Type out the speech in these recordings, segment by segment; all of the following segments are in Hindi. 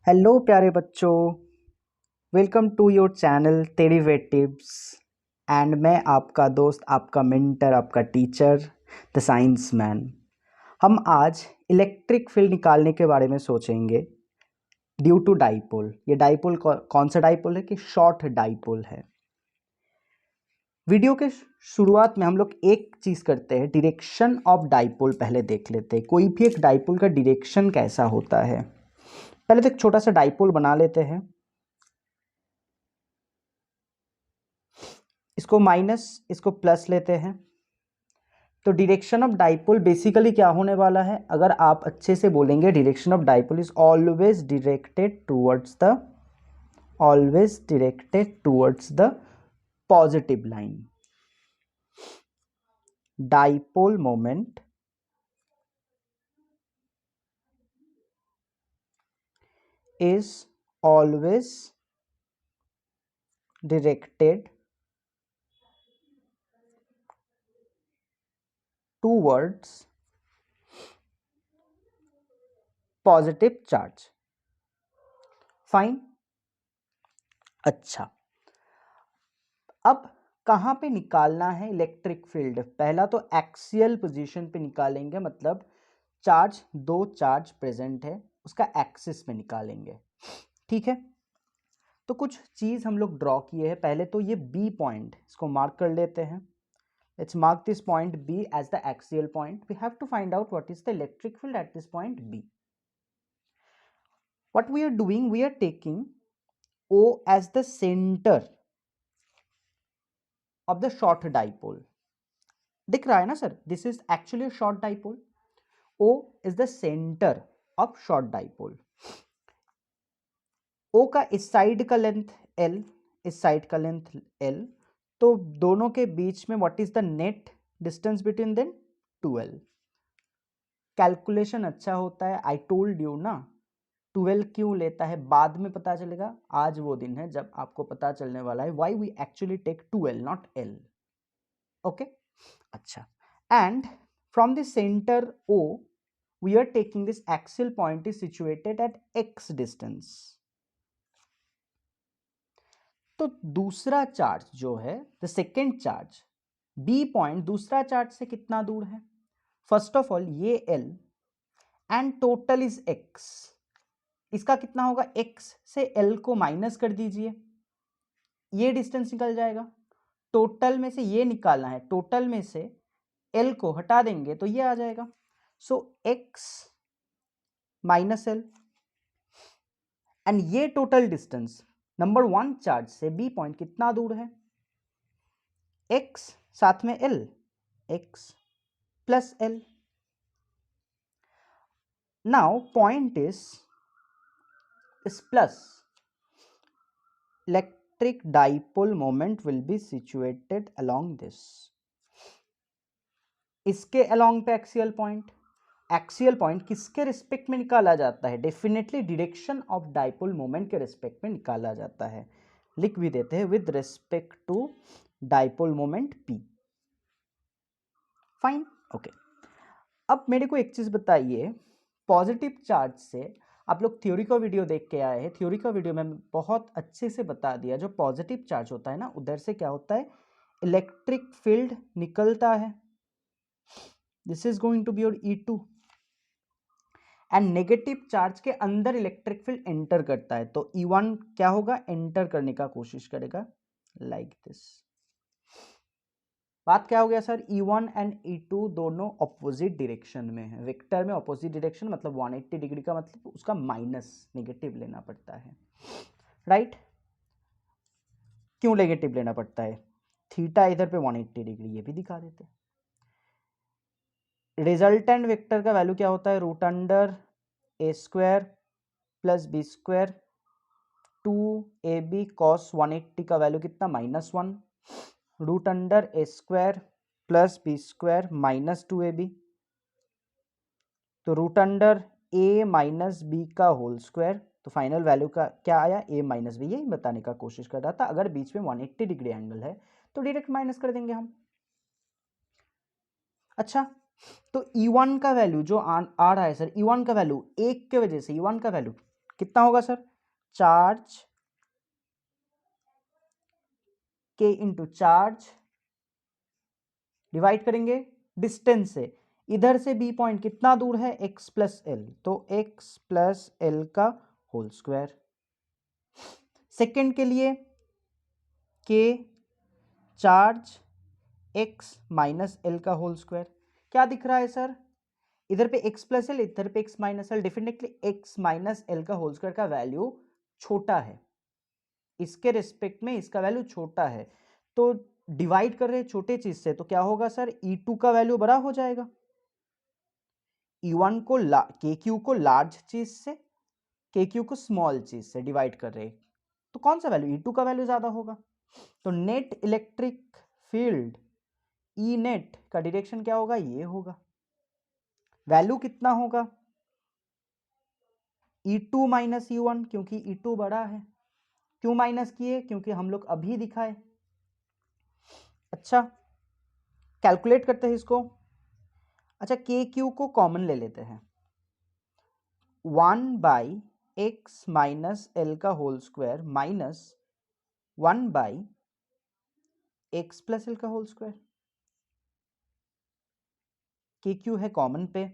हेलो प्यारे बच्चों, welcome to your channel derivatives. And मैं आपका दोस्त, आपका मेंटर, आपका टीचर, द साइंस मैन। हम आज इलेक्ट्रिक फील्ड निकालने के बारे में सोचेंगे ड्यू टू डाइपोल। ये डाइपोल कौन सा डाइपोल है कि शॉर्ट डाइपोल है। वीडियो के शुरुआत में हम लोग एक चीज़ करते हैं, डायरेक्शन ऑफ डाइपोल पहले देख लेते हैं। कोई भी एक डाइपोल का डायरेक्शन कैसा होता है। पहले तो एक छोटा सा डाइपोल बना लेते हैं। इसको माइनस, इसको प्लस लेते हैं। तो डायरेक्शन ऑफ डाइपोल बेसिकली क्या होने वाला है, अगर आप अच्छे से बोलेंगे, direction of dipole is always directed towards the positive line. Dipole moment is always directed towards positive charge। Fine. अच्छा, अब कहाँ पे निकालना है इलेक्ट्रिक फील्ड? पहला तो एक्सियल पोजीशन पे निकालेंगे, मतलब दो चार्ज प्रेजेंट है उसका एक्सिस में निकालेंगे। ठीक है, तो कुछ चीज हम लोग ड्रॉ किए हैं। पहले तो ये बी पॉइंट, इसको मार्क कर लेते हैं। Let's mark this point B as the axial point. We have to find out what is the electric field at this point B. What we are doing, we are taking O as the centre of the short dipole. दिख रहा है ना sir, this is actually short dipole. O is the center of short dipole। O का इस साइड का लेंथ L, इस साइड का लेंथ L, तो दोनों के बीच में what is the net distance between them? 12। Calculation अच्छा होता है, आई टोल्ड यू ना। 12 क्यों लेता है बाद में पता चलेगा। आज वो दिन है जब आपको पता चलने वाला है why we actually take 12 not L। Okay, अच्छा। And from the centre O we are taking this axial point is situated at x distance। तो दूसरा चार्ज जो है, the second charge b point, दूसरा चार्ज से कितना दूर है? फर्स्ट ऑफ ऑल ये l and total is x। इसका कितना होगा? x से l को माइनस कर दीजिए, ये डिस्टेंस निकल जाएगा। टोटल में से ये निकालना है, टोटल में से l को हटा देंगे तो ये आ जाएगा। सो x माइनस l, एंड ये टोटल डिस्टेंस नंबर 1 चार्ज से बी पॉइंट कितना दूर है? x साथ में l, x plus l। Now point is plus, electric dipole moment will be situated along this. इसके अलोंग पे एक्सियल पॉइंट। एक्सियल पॉइंट किसके रिस्पेक्ट में निकाला जाता है? Definitely direction of dipole moment के रिस्पेक्ट में निकाला जाता है। लिख भी देते हैं with respect to dipole moment p। Fine, okay. अब मेरे को एक चीज बताइए, पॉजिटिव चार्ज से आप लोग थ्योरी का वीडियो देख के आए हैं। थ्योरी का वीडियो में बहुत अच्छे से बता दिया, जो पॉजिटिव चार्ज होता है ना, उधर से क्या होता है, इलेक्ट्रिक फील्ड निकलता है। This is going to be your E2। And negative charge के अंदर इलेक्ट्रिक फील्ड एंटर करता है, तो E1 क्या होगा, एंटर करने का कोशिश करेगा, लाइक दिस। बात क्या हो गया सर? E1 एंड E2 दोनों ऑपोजिट डायरेक्शन में है। वेक्टर में ऑपोजिट डायरेक्शन मतलब 180 डिग्री का मतलब उसका माइनस, नेगेटिव लेना पड़ता है, राइट? क्यों नेगेटिव लेना पड़ता है? थीटा इधर पे 180 डिग्री, ये भी दिखा देते। रिजल्टेंट वेक्टर का वैल्यू क्या होता है? Root under a square plus b square, 2ab cos 180 का वैल्यू कितना? -1, root under a square plus b square minus 2ab, तो root under a minus b का होल स्क्वायर। तो फाइनल वैल्यू का क्या आया? a minus b. यही बताने का कोशिश कर रहा था, अगर बीच में 180 डिग्री एंगल है तो डायरेक्ट माइनस कर देंगे हम। अच्छा, तो E1 का वैल्यू जो आ रहा है सर, E1 का वैल्यू 1 के वजह से, E1 का वैल्यू कितना होगा सर, चार्ज के इंटू चार्ज डिवाइड करेंगे डिस्टेंस से, इधर से बी पॉइंट कितना दूर है, x प्लस एल, तो x प्लस एल का होल स्क्वायर। सेकेंड के लिए के चार्ज x माइनस एल का होल स्क्वायर। क्या दिख रहा है सर, इधर पे x प्लस एल, इधर पे x minus L, definitely x minus L का होल स्क्वायर का वैल्यू छोटा है, इसके रिस्पेक्ट में इसका वैल्यू छोटा है, तो डिवाइड कर रहे हैं छोटे चीज से, तो क्या होगा सर, E2 का वैल्यू बड़ा हो जाएगा, E1 को KQ को लार्ज चीज से, KQ को स्मॉल चीज से डिवाइड कर रहे हैं, तो कौन सा वैल्यू, E2 का वैल्यू ज्यादा होगा। तो net electric field E net का डायरेक्शन क्या होगा, ये होगा, वैल्यू कितना होगा, E2 माइनस E1, क्योंकि E2 बड़ा है। क्यों माइनस किए, क्योंकि हम लोग अभी दिखाए। अच्छा कैलकुलेट करते हैं इसको। अच्छा के क्यू को कॉमन ले लेते हैं, 1/x माइनस एल का whole square minus 1/x plus L का होल स्क्वायर, के क्यू है कॉमन पे,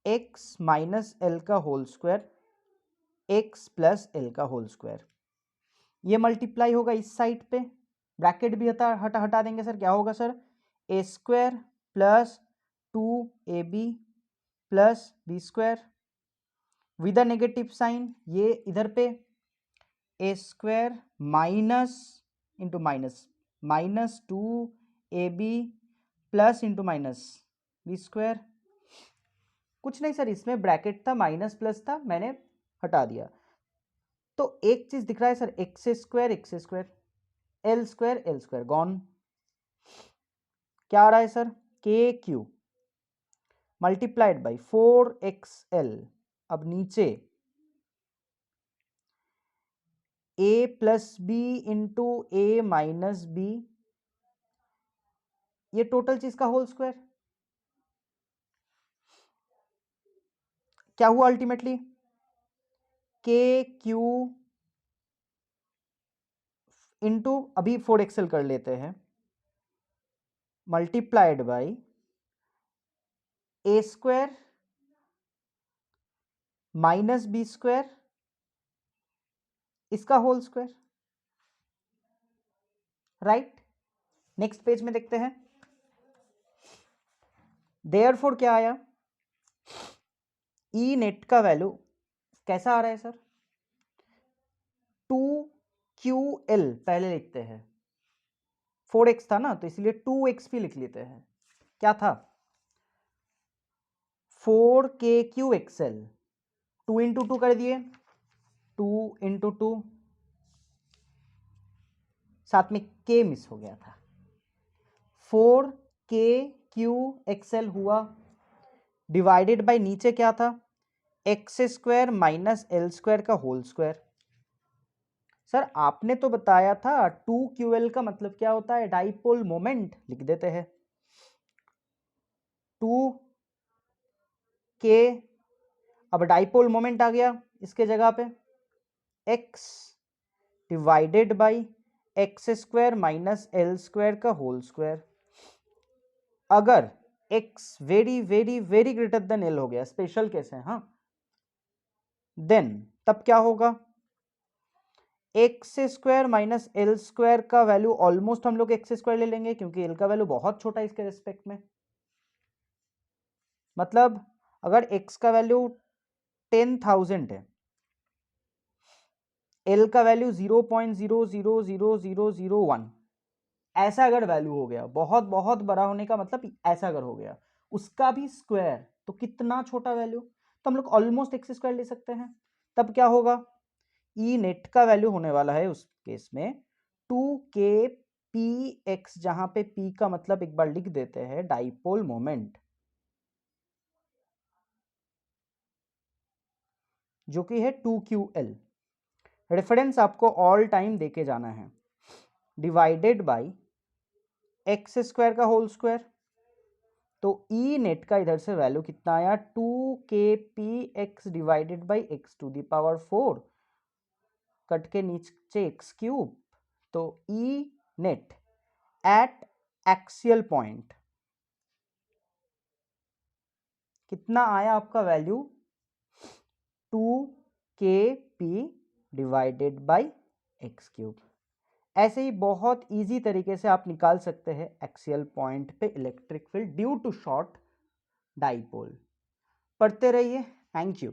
x माइनस एल का whole square x plus L का होल स्क्वायर, ये मल्टीप्लाई होगा इस साइड पे, ब्रैकेट भी हटा देंगे सर, क्या होगा sir, a square plus 2ab plus b square with a negative sign, ये इधर पे a square minus into minus minus 2ab plus into minus b square, कुछ नहीं सर, इसमें ब्रैकेट था, माइनस प्लस था, मैंने हटा दिया, तो एक चीज दिख रहा है sir, x square L square gone, क्या आ रहा है सर, के क्यू मल्टीप्लाइड बाई 4xl, अब नीचे a plus B into A minus B, ये टोटल चीज का होल स्क्वायर, क्या हुआ अल्टीमेटली, के क्यू इंटू अभी 4xl कर लेते हैं, multiplied by a square minus b square, इसका whole square, right. Next page में देखते हैं, देयरफॉर क्या आया, ई नेट का वैल्यू कैसा आ रहा है सर, 2QL पहले लिखते हैं, 4x था ना, तो इसलिए 2x भी लिख लेते हैं, क्या था 4KQXL, 2 इंटू 2 कर दिए, 2 इंटू 2, साथ में k मिस हो गया था, 4KQXL हुआ, डिवाइडेड बाय नीचे क्या था, x square minus L square का होल स्क्वायर। सर आपने तो बताया था 2QL का मतलब क्या होता है, डाइपोल मोमेंट, लिख देते हैं 2K, अब डाइपोल मोमेंट आ गया इसके जगह पे, x divided by x square minus L square का होल स्क्वायर। अगर x very very very greater than L हो गया, स्पेशल केस है हाँ, देन तब क्या होगा, x square minus L square का वैल्यू ऑलमोस्ट हम लोग एक्स स्क्वायर ले लेंगे, क्योंकि एल का वैल्यू बहुत छोटा है इसके रिस्पेक्ट में, मतलब अगर x का वैल्यू 10,000 है, एल का वैल्यू 0.000001, ऐसा अगर वैल्यू हो गया, बहुत बहुत बड़ा होने का मतलब ऐसा अगर हो गया, उसका भी स्क्वायर, तो कितना छोटा वैल्यू, तो हम लोग ऑलमोस्ट एक्स स्क्वायर ले सकते हैं, तब क्या होगा, ई नेट का वैल्यू होने वाला है उस केस में 2kpx, जहां पे p का मतलब एक बार लिख देते हैं डाइपोल मोमेंट, जो कि है 2QL, रेफरेंस आपको ऑल टाइम देके जाना है, डिवाइडेड बाय एक्स स्क्वायर का होल स्क्वायर, तो ई नेट का इधर से वैल्यू कितना आया 2kpx divided by x to the power 4, cut के नीचे एक्स क्यूब, तो E net at axial point कितना आया आपका value 2kp divided by x cube. ऐसे ही बहुत इजी तरीके से आप निकाल सकते हैं एक्सियल पॉइंट पे electric field due to short dipole. पढ़ते रहिए, थैंक यू।